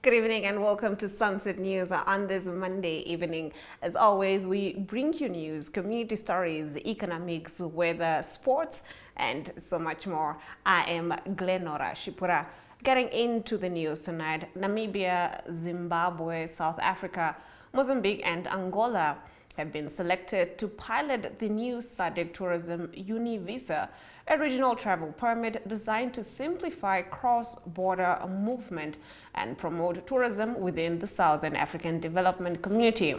Good evening and welcome to Sunset News on this Monday evening. As always, we bring you news, community stories, economics, weather, sports, and so much more. I am Glenora Shipura. Getting into the news tonight, Namibia, Zimbabwe, South Africa, Mozambique, and Angola have been selected to pilot the new SADC Tourism Univisa, a regional travel permit designed to simplify cross-border movement and promote tourism within the Southern African Development Community.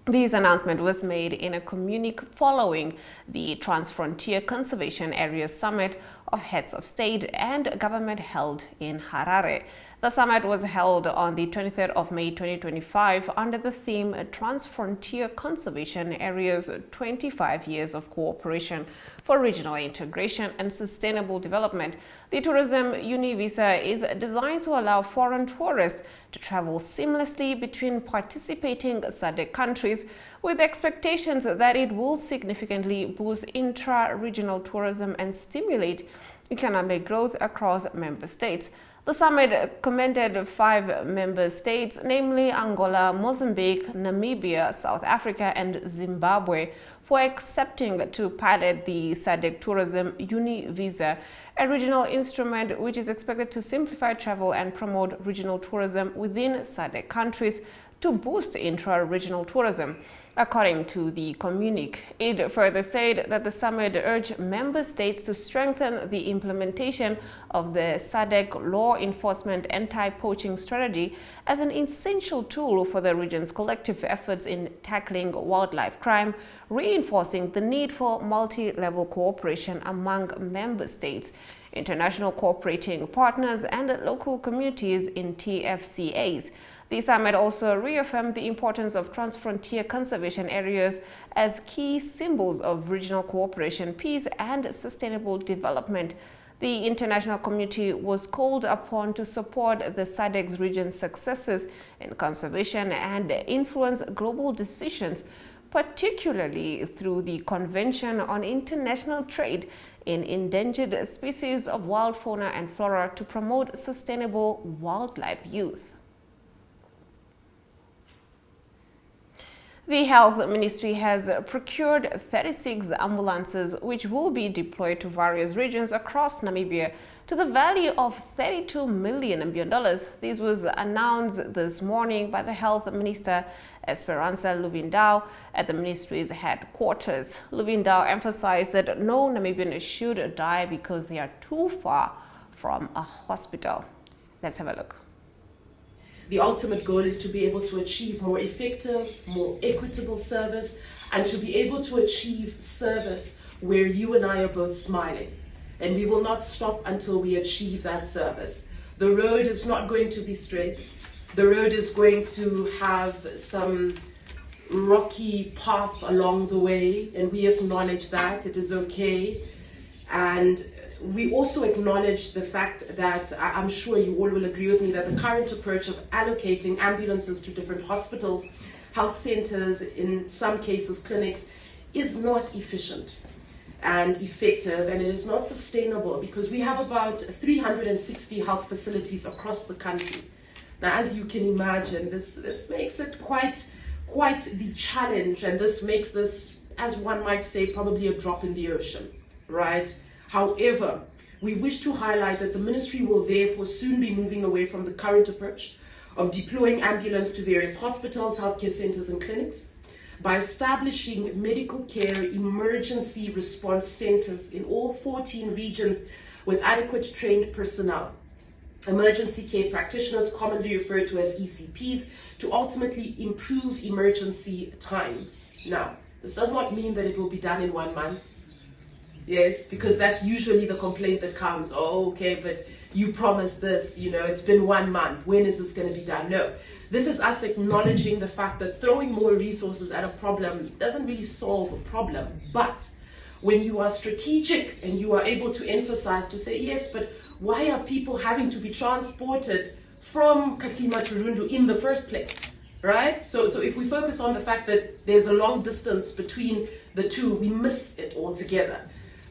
This announcement was made in a communique following the Transfrontier Conservation Area Summit of Heads of State and Government held in Harare. The summit was held on the 23rd of May 2025 under the theme Transfrontier Conservation Areas 25 Years of Cooperation for Regional Integration and Sustainable Development. The Tourism Univisa is designed to allow foreign tourists to travel seamlessly between participating SADC countries, with expectations that it will significantly boost intra-regional tourism and stimulate economic growth across member states. The summit commended 5 member states, namely Angola, Mozambique, Namibia, South Africa, and Zimbabwe, for accepting to pilot the SADC Tourism Univisa, a regional instrument which is expected to simplify travel and promote regional tourism within SADC countries to boost intra-regional tourism. According to the communique, it further said that the summit urged member states to strengthen the implementation of the SADC law enforcement anti-poaching strategy as an essential tool for the region's collective efforts in tackling wildlife crime, reinforcing the need for multi-level cooperation among member states, international cooperating partners, and local communities in TFCAs. The summit also reaffirmed the importance of transfrontier conservation areas as key symbols of regional cooperation, peace, and sustainable development. The international community was called upon to support the SADC region's successes in conservation and influence global decisions, particularly through the Convention on International Trade in Endangered Species of Wild Fauna and Flora to promote sustainable wildlife use. The Health Ministry has procured 36 ambulances which will be deployed to various regions across Namibia to the value of $32 million. This was announced this morning by the Health Minister Esperança Luvindau at the ministry's headquarters. Luvindau emphasized that no Namibian should die because they are too far from a hospital. Let's have a look. The ultimate goal is to be able to achieve more effective, more equitable service, and to be able to achieve service where you and I are both smiling. And we will not stop until we achieve that service. The road is not going to be straight. The road is going to have some rocky path along the way, and we acknowledge that. It is okay. And we also acknowledge the fact that I'm sure you all will agree with me that the current approach of allocating ambulances to different hospitals, health centers, in some cases clinics, is not efficient and effective, and it is not sustainable because we have about 360 health facilities across the country. Now, as you can imagine, this makes it quite the challenge, and this makes this, as one might say, probably a drop in the ocean, right? However, we wish to highlight that the ministry will therefore soon be moving away from the current approach of deploying ambulance to various hospitals, healthcare centers, and clinics by establishing medical care emergency response centers in all 14 regions with adequate trained personnel, emergency care practitioners, commonly referred to as ECPs, to ultimately improve emergency times. Now, this does not mean that it will be done in 1 month. Yes, because that's usually the complaint that comes. Oh, okay, but you promised this, it's been 1 month. When is this going to be done? No, this is us acknowledging the fact that throwing more resources at a problem doesn't really solve a problem. But when you are strategic and you are able to emphasize to say, yes, but why are people having to be transported from Katima to Rundu in the first place? Right? So if we focus on the fact that there's a long distance between the two, we miss it altogether.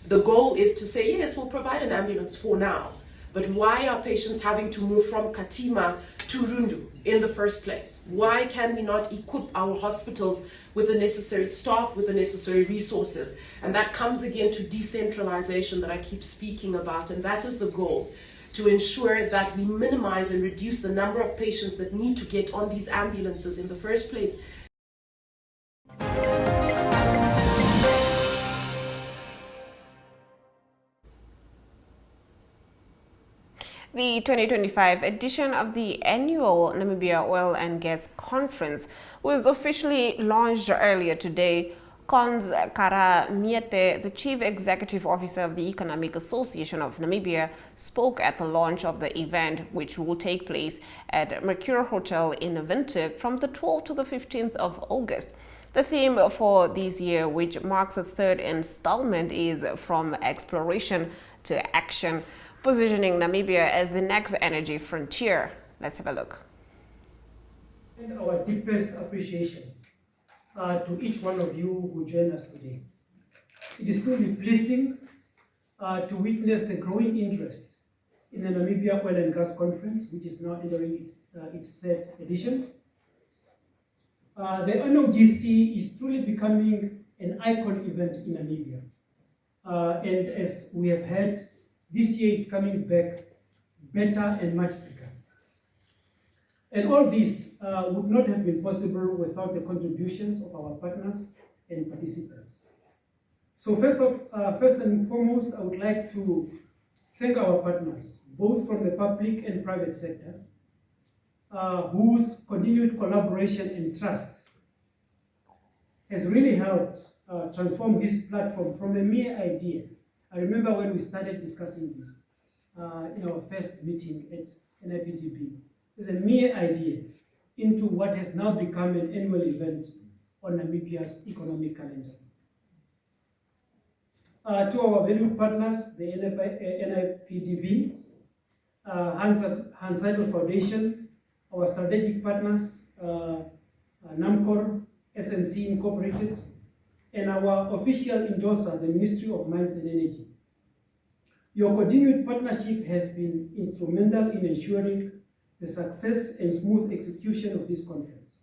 The goal is to say, yes, we'll provide an ambulance for now, But why are patients having to move from Katima to Rundu in the first place? Why can we not equip our hospitals with the necessary staff, with the necessary resources? And that comes again to decentralization that I keep speaking about, and that is the goal, to ensure that we minimize and reduce the number of patients that need to get on these ambulances in the first place. The 2025 edition of the annual Namibia Oil and Gas Conference was officially launched earlier today. Cons Kara Miete, the Chief Executive Officer of the Economic Association of Namibia, spoke at the launch of the event, which will take place at Mercure Hotel in Windhoek from the 12th to the 15th of August. The theme for this year, which marks the third installment, is From Exploration to Action, positioning Namibia as the next energy frontier. Let's have a look. And our deepest appreciation to each one of you who joined us today. It is truly pleasing to witness the growing interest in the Namibia Oil and Gas Conference, which is now entering its third edition. The NOGC is truly becoming an icon event in Namibia. And as we have heard, this year it's coming back better and much bigger. And all this would not have been possible without the contributions of our partners and participants. So first and foremost, I would like to thank our partners, both from the public and private sector, whose continued collaboration and trust has really helped transform this platform from a mere idea. I remember when we started discussing this in our first meeting at NIPDB. It's a mere idea into what has now become an annual event on Namibia's economic calendar. To our valued partners, the NIPDB, Hans Seidel Foundation, our strategic partners, NAMCOR, SNC Incorporated, and our official endorser, the Ministry of Mines and Energy. Your continued partnership has been instrumental in ensuring the success and smooth execution of this conference.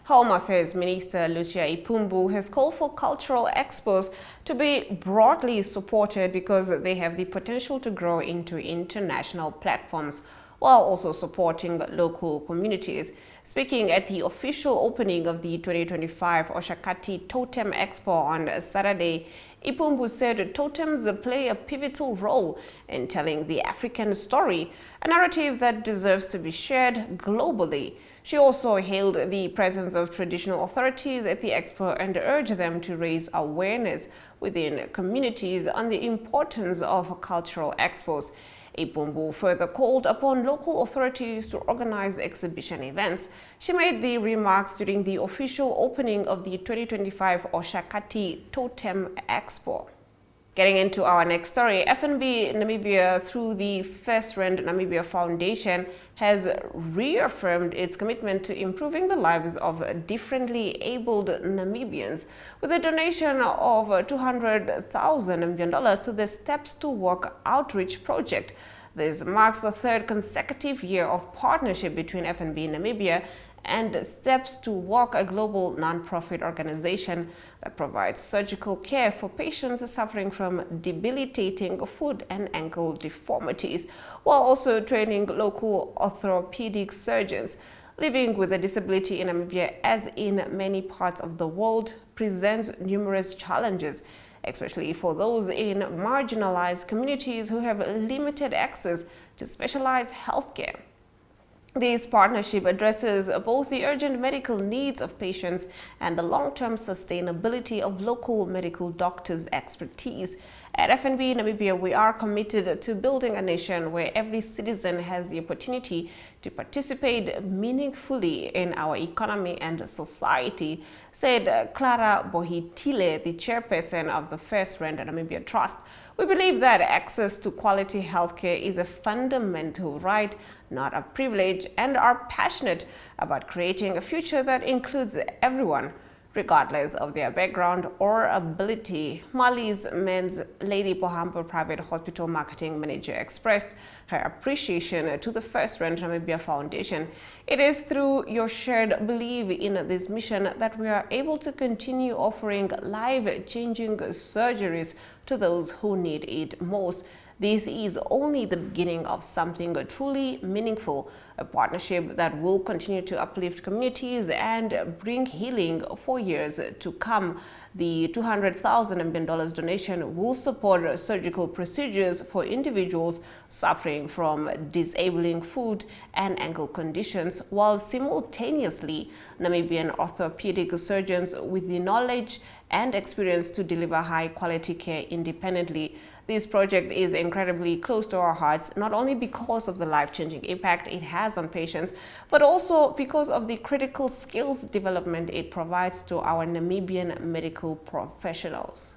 Home Affairs Minister Lucia Ipumbu has called for cultural expos to be broadly supported because they have the potential to grow into international platforms, while also supporting local communities. Speaking at the official opening of the 2025 Oshakati Totem Expo on Saturday, Ipumbu said totems play a pivotal role in telling the African story, a narrative that deserves to be shared globally. She also hailed the presence of traditional authorities at the expo and urged them to raise awareness within communities on the importance of cultural expos. Ipumbu further called upon local authorities to organize exhibition events. She made the remarks during the official opening of the 2025 Oshakati Totem Expo. Getting into our next story, FNB Namibia, through the FirstRand Namibia Foundation, has reaffirmed its commitment to improving the lives of differently abled Namibians with a donation of $200,000 to the Steps to Work outreach project. This marks the third consecutive year of partnership between FNB Namibia and Steps to Walk, a global nonprofit organization that provides surgical care for patients suffering from debilitating foot and ankle deformities, while also training local orthopedic surgeons. Living with a disability in Namibia, as in many parts of the world, presents numerous challenges, especially for those in marginalized communities who have limited access to specialized healthcare. This partnership addresses both the urgent medical needs of patients and the long-term sustainability of local medical doctors' expertise. At FNB Namibia, we are committed to building a nation where every citizen has the opportunity to participate meaningfully in our economy and society, said Clara Bohitile, the chairperson of the First Rand Namibia Trust. We believe that access to quality healthcare is a fundamental right, not a privilege, and are passionate about creating a future that includes everyone, regardless of their background or ability. Mali's Men's Lady Pohambo Private Hospital Marketing Manager expressed her appreciation to the First Rand Namibia Foundation. It is through your shared belief in this mission that we are able to continue offering life-changing surgeries to those who need it most. This is only the beginning of something truly meaningful, a partnership that will continue to uplift communities and bring healing for years to come. The $200,000 Namibian donation will support surgical procedures for individuals suffering from disabling foot and ankle conditions, while simultaneously Namibian orthopedic surgeons with the knowledge and experience to deliver high-quality care independently. This project is incredibly close to our hearts, not only because of the life-changing impact it has on patients, but also because of the critical skills development it provides to our Namibian medical professionals.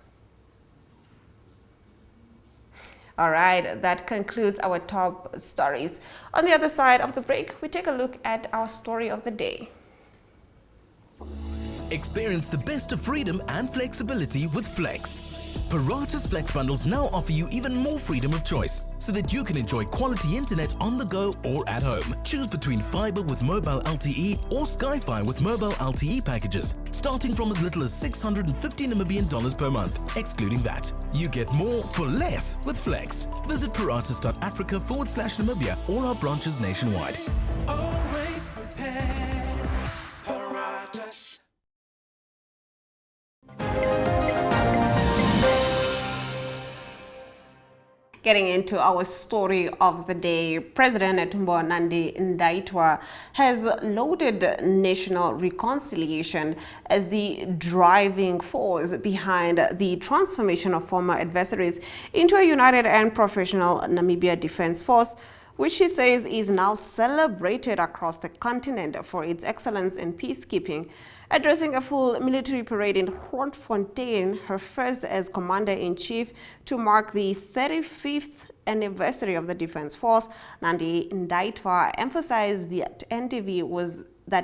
All right, that concludes our top stories. On the other side of the break, we take a look at our story of the day. Experience the best of freedom and flexibility with Flex. Parata's Flex bundles now offer you even more freedom of choice so that you can enjoy quality internet on the go or at home. Choose between fiber with mobile LTE or Sky-Fi with mobile LTE packages, starting from as little as $650 Namibian per month, excluding VAT. You get more for less with Flex. Visit paratus.africa/Namibia or our branches nationwide. Always prepared. Paratus. Getting into our story of the day, President Netumbo Nandi Ndaitwah has lauded national reconciliation as the driving force behind the transformation of former adversaries into a united and professional Namibia Defense Force, which he says is now celebrated across the continent for its excellence in peacekeeping. Addressing a full military parade in Grootfontein, her first as Commander-in-Chief to mark the 35th anniversary of the Defense Force, Nandi Ndaitwah emphasized that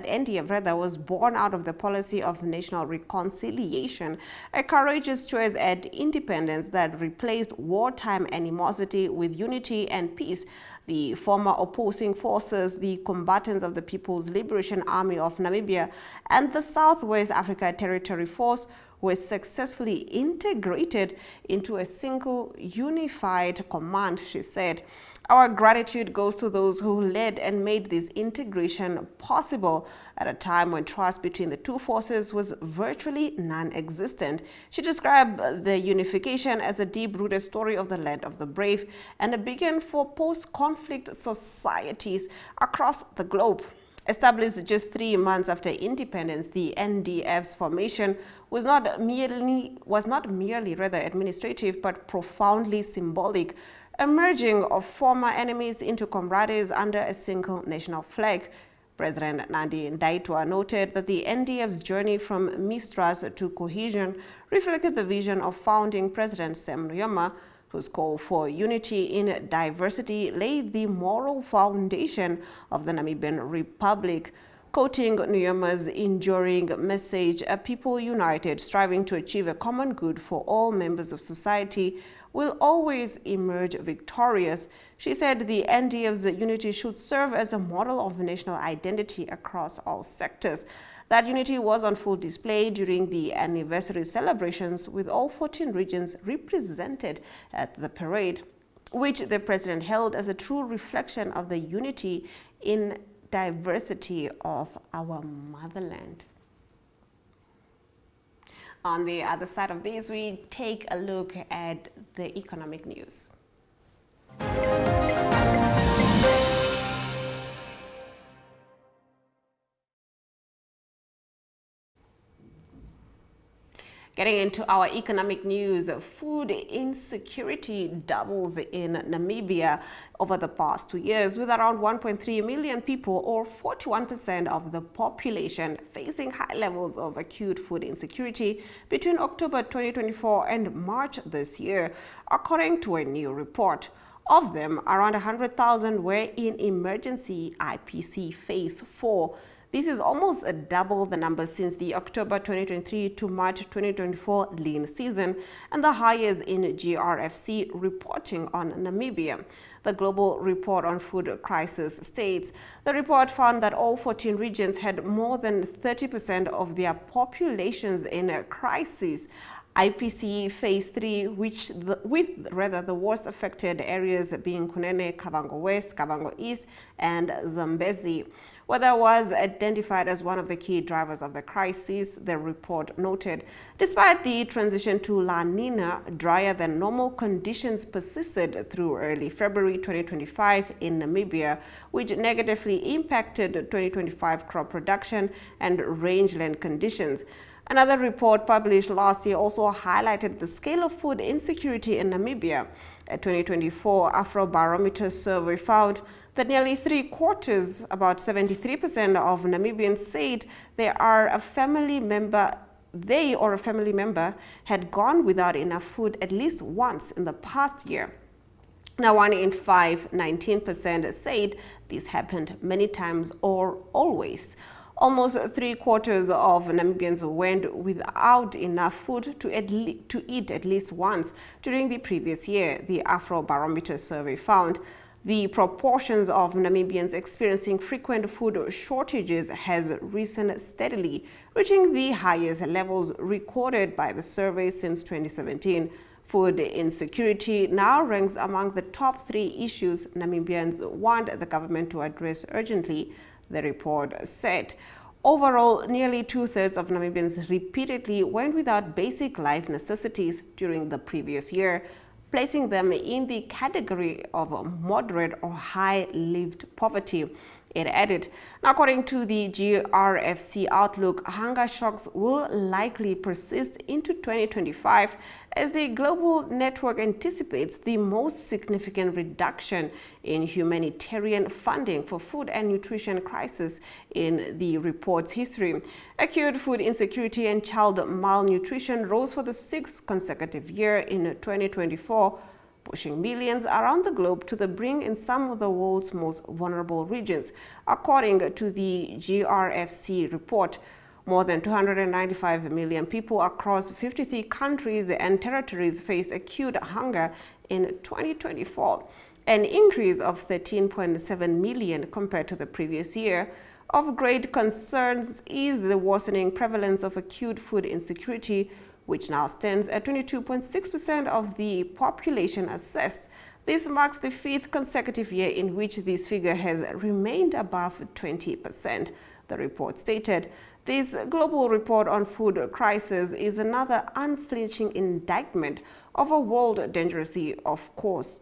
NDF was born out of the policy of national reconciliation, a courageous choice at independence that replaced wartime animosity with unity and peace. The former opposing forces, the combatants of the People's Liberation Army of Namibia and the Southwest Africa Territory Force, were successfully integrated into a single unified command, she said. Our gratitude goes to those who led and made this integration possible at a time when trust between the two forces was virtually non-existent. She described the unification as a deep-rooted story of the land of the brave and a beacon for post-conflict societies across the globe. Established just 3 months after independence, the NDF's formation was not merely administrative, but profoundly symbolic, emerging of former enemies into comrades under a single national flag. President Nandi Ndaitwah noted that the NDF's journey from mistrust to cohesion reflected the vision of founding President Sam Nujoma, whose call for unity in diversity laid the moral foundation of the Namibian Republic. Quoting Nuyoma's enduring message, a people united, striving to achieve a common good for all members of society, will always emerge victorious. She said the NDF's unity should serve as a model of national identity across all sectors. That unity was on full display during the anniversary celebrations, with all 14 regions represented at the parade, which the president held as a true reflection of the unity in diversity of our motherland. On the other side of this, we take a look at the economic news. Getting into our economic news, food insecurity doubles in Namibia over the past 2 years, with around 1.3 million people, or 41% of the population, facing high levels of acute food insecurity between October 2024 and March this year, according to a new report. Of them, around 100,000 were in emergency IPC Phase 4. This is almost double the number since the October 2023 to March 2024 lean season, and the highest in GRFC reporting on Namibia. The Global Report on Food Crisis states the report found that all 14 regions had more than 30% of their populations in a crisis. IPC Phase 3, with the worst affected areas being Kunene, Kavango West, Kavango East, and Zambezi. Weather was identified as one of the key drivers of the crisis, the report noted. Despite the transition to La Nina, drier than normal conditions persisted through early February 2025 in Namibia, which negatively impacted 2025 crop production and rangeland conditions. Another report published last year also highlighted the scale of food insecurity in Namibia. A 2024 Afrobarometer survey found that nearly three-quarters, about 73% of Namibians, said they or a family member had gone without enough food at least once in the past year. Now, 1 in 5, 19%, said this happened many times or always. Almost three-quarters of Namibians went without enough food to eat at least once during the previous year, the Afrobarometer survey found. The proportions of Namibians experiencing frequent food shortages has risen steadily, reaching the highest levels recorded by the survey since 2017. Food insecurity now ranks among the top 3 issues Namibians want the government to address urgently, the report said. Overall, nearly 2/3 of Namibians repeatedly went without basic life necessities during the previous year, placing them in the category of moderate or high-lived poverty. It added, according to the GRFC outlook, hunger shocks will likely persist into 2025 as the global network anticipates the most significant reduction in humanitarian funding for food and nutrition crisis in the report's history. Acute food insecurity and child malnutrition rose for the 6th consecutive year in 2024, pushing millions around the globe to the brink in some of the world's most vulnerable regions. According to the GRFC report, more than 295 million people across 53 countries and territories faced acute hunger in 2024, an increase of 13.7 million compared to the previous year. Of great concerns is the worsening prevalence of acute food insecurity, which now stands at 22.6% of the population assessed. This marks the 5th consecutive year in which this figure has remained above 20%, the report stated. This global report on food crisis is another unflinching indictment of a world dangerously off course,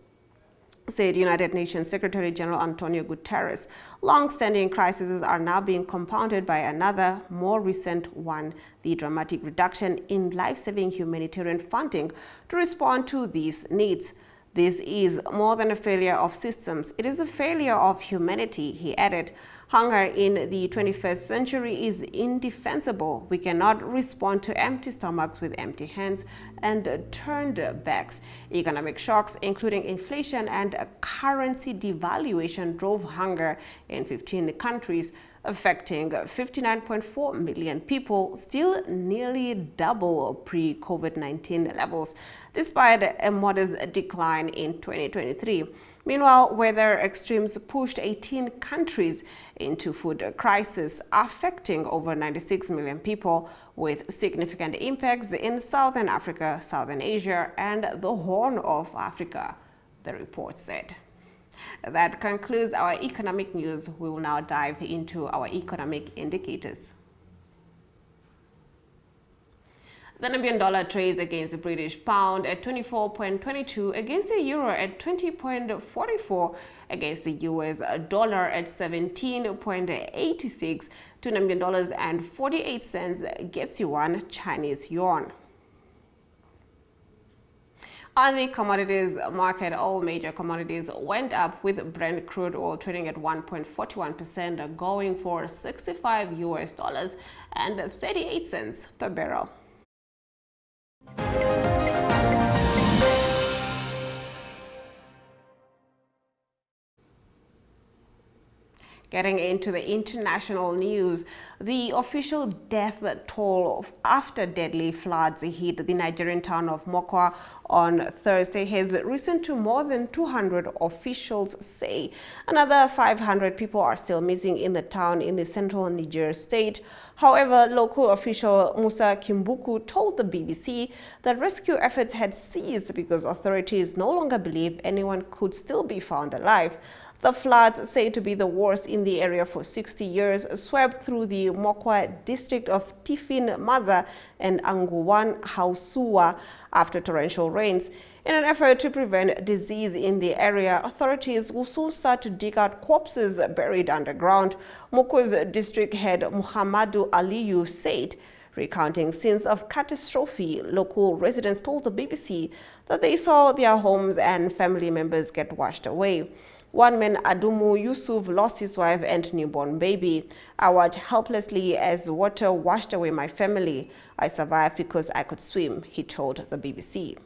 said United Nations Secretary General Antonio Guterres. Long-standing crises are now being compounded by another, more recent one, the dramatic reduction in life-saving humanitarian funding to respond to these needs. This is more than a failure of systems. It is a failure of humanity, he added. Hunger in the 21st century is indefensible. We cannot respond to empty stomachs with empty hands and turned backs. Economic shocks, including inflation and currency devaluation, drove hunger in 15 countries, affecting 59.4 million people, still nearly double pre-COVID-19 levels, despite a modest decline in 2023. Meanwhile, weather extremes pushed 18 countries into food crisis, affecting over 96 million people, with significant impacts in Southern Africa, Southern Asia, and the Horn of Africa, the report said. That concludes our economic news. We will now dive into our economic indicators. The Namibian dollar trades against the British pound at 24.22, against the euro at 20.44, against the US dollar at 17.86, to Namibian dollars and 48 cents gets you one Chinese yuan. On the commodities market, all major commodities went up, with Brent crude oil trading at 1.41%, going for $65 and 38 cents per barrel. Getting into the international news, the official death toll after deadly floods hit the Nigerian town of Mokwa on Thursday has risen to more than 200, officials say. Another 500 people are still missing in the town in the central Niger state. However, local official Musa Kimbuku told the BBC that rescue efforts had ceased because authorities no longer believe anyone could still be found alive. The floods, said to be the worst in the area for 60 years, swept through the Mokwa district of Tifin Maza and Anguwan Hausua after torrential rains. In an effort to prevent disease in the area, authorities will soon start to dig out corpses buried underground. Mokwa's district head Muhammadu Aliyu said, recounting scenes of catastrophe. Local residents told the BBC that they saw their homes and family members get washed away. One man, Adumu Yusuf, lost his wife and newborn baby. I watched helplessly as water washed away my family. I survived because I could swim, he told the BBC.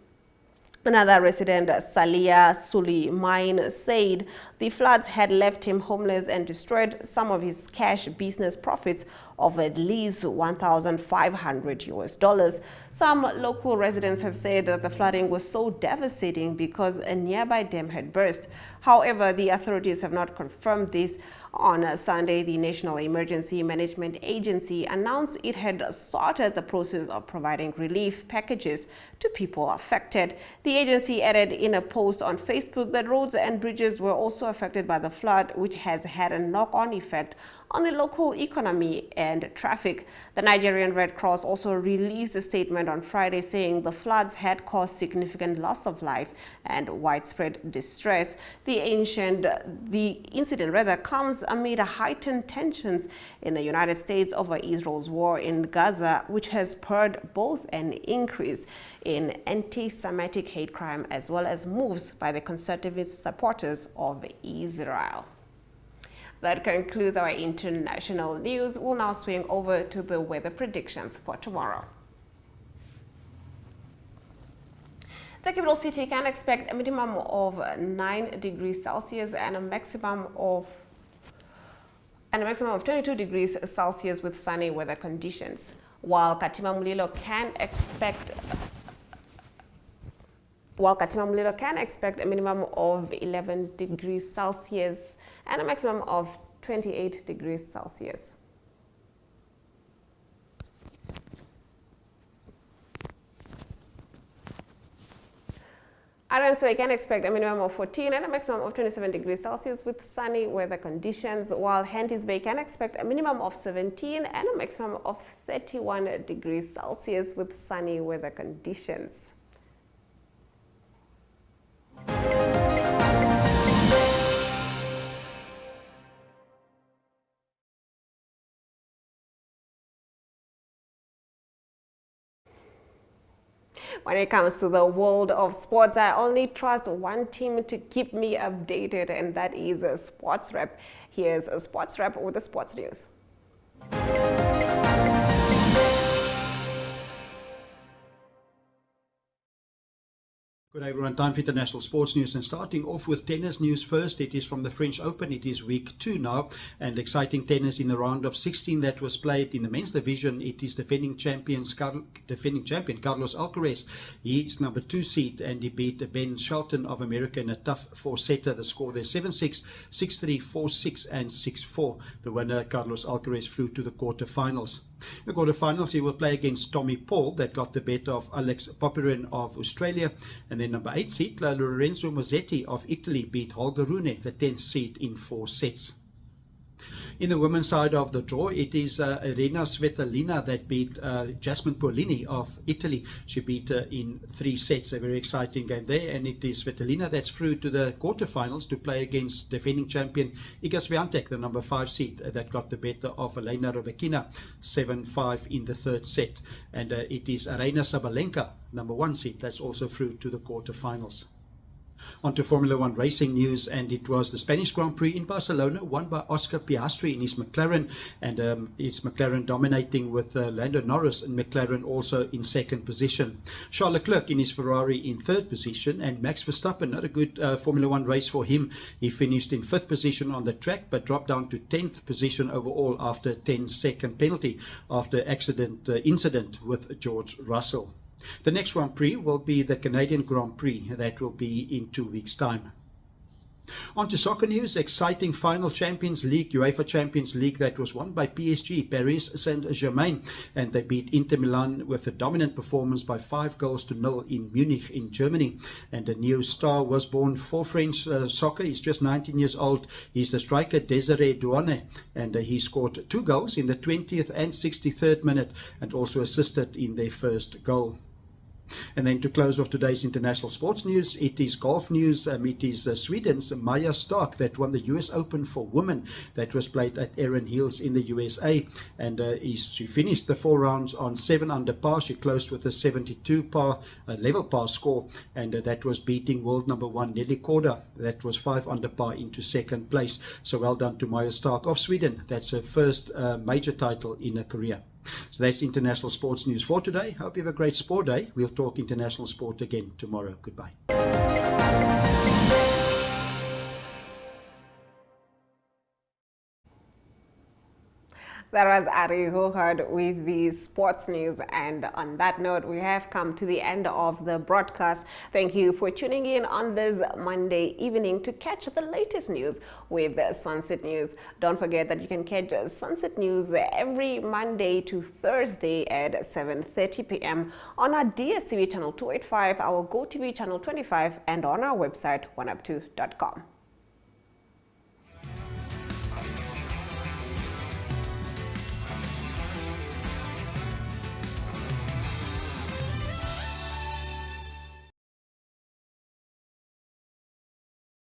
Another resident, Salia Suleiman, said the floods had left him homeless and destroyed some of his cash business profits of at least $1,500. Some local residents have said that the flooding was so devastating because a nearby dam had burst. However, the authorities have not confirmed this. On Sunday, the National Emergency Management Agency announced it had started the process of providing relief packages to people affected. The agency added in a post on Facebook that roads and bridges were also affected by the flood, which has had a knock-on effect on the local economy and traffic. The Nigerian Red Cross also released a statement on Friday saying the floods had caused significant loss of life and widespread distress. The incident comes amid heightened tensions in the United States over Israel's war in Gaza, which has spurred both an increase in anti-Semitic hate crime as well as moves by the conservative supporters of Israel. That concludes our international news. We'll now swing over to the weather predictions for tomorrow. The capital city can expect a minimum of 9 degrees Celsius and a maximum of 22 degrees Celsius with sunny weather conditions, while Katima Mulilo can expect a minimum of 11 degrees Celsius and a maximum of 28 degrees Celsius. Adamsville can expect a minimum of 14 and a maximum of 27 degrees Celsius with sunny weather conditions, while Henties Bay can expect a minimum of 17 and a maximum of 31 degrees Celsius with sunny weather conditions. When it comes to the world of sports, I only trust one team to keep me updated, and that is Sports Rep. Here's a Sports Rep with the sports news. Good day everyone, time for international sports news, and starting off with tennis news first. It is from the French Open. It is week 2 now, and exciting tennis in the round of 16 that was played in the men's division. It is defending champion Carlos Alcaraz. He is number 2 seed, and he beat Ben Shelton of America in a tough 4-setter. The score there 7-6, 6-3, 4-6 and 6-4. The winner, Carlos Alcaraz, flew to the quarterfinals. In the quarterfinals, he will play against Tommy Paul, that got the better of Alex Popyrin of Australia. And then number 8 seed, Lorenzo Musetti of Italy, beat Holger Rune, the 10th seed, in 4 sets. In the women's side of the draw, it is Arena Svitolina that beat Jasmine Paolini of Italy. She beat her in 3 sets. A very exciting game there, and it is Svitolina that's through to the quarterfinals to play against defending champion Iga Swiatek, the number 5 seed, that got the better of Elena Rybakina 7-5 in the 3rd set. And it is Arena Sabalenka, number 1 seed, that's also through to the quarterfinals. On to Formula One racing news, and it was the Spanish Grand Prix in Barcelona, won by Oscar Piastri in his McLaren, and it's McLaren dominating with Lando Norris and McLaren also in 2nd position. Charles Leclerc in his Ferrari in 3rd position, and Max Verstappen, not a good Formula One race for him. He finished in 5th position on the track, but dropped down to 10th position overall after a 10-second penalty after incident with George Russell. The next Grand Prix will be the Canadian Grand Prix. That will be in 2 weeks' time. On to soccer news. Exciting final Champions League, UEFA Champions League, that was won by PSG, Paris Saint-Germain, and they beat Inter Milan with a dominant performance by 5-0 in Munich in Germany. And a new star was born for French soccer. He's just 19 years old. He's the striker Désiré Douane, and he scored 2 goals in the 20th and 63rd minute and also assisted in their first goal. And then to close off today's international sports news, it is golf news. It is Sweden's Maja Stark that won the US Open for women that was played at Erin Hills in the USA. And she finished the 4 rounds on 7 under par. She closed with a 72 par, level par score, and that was beating world number 1 Nelly Korda. That was 5 under par into 2nd place. So well done to Maja Stark of Sweden. That's her first major title in her career. So that's international sports news for today. Hope you have a great sport day. We'll talk international sport again tomorrow. Goodbye. That was Ari Hohard with the sports news. And on that note, we have come to the end of the broadcast. Thank you for tuning in on this Monday evening to catch the latest news with Sunset News. Don't forget that you can catch Sunset News every Monday to Thursday at 7:30 p.m. on our DSTV channel 285, our GoTV channel 25, and on our website, oneup2.com.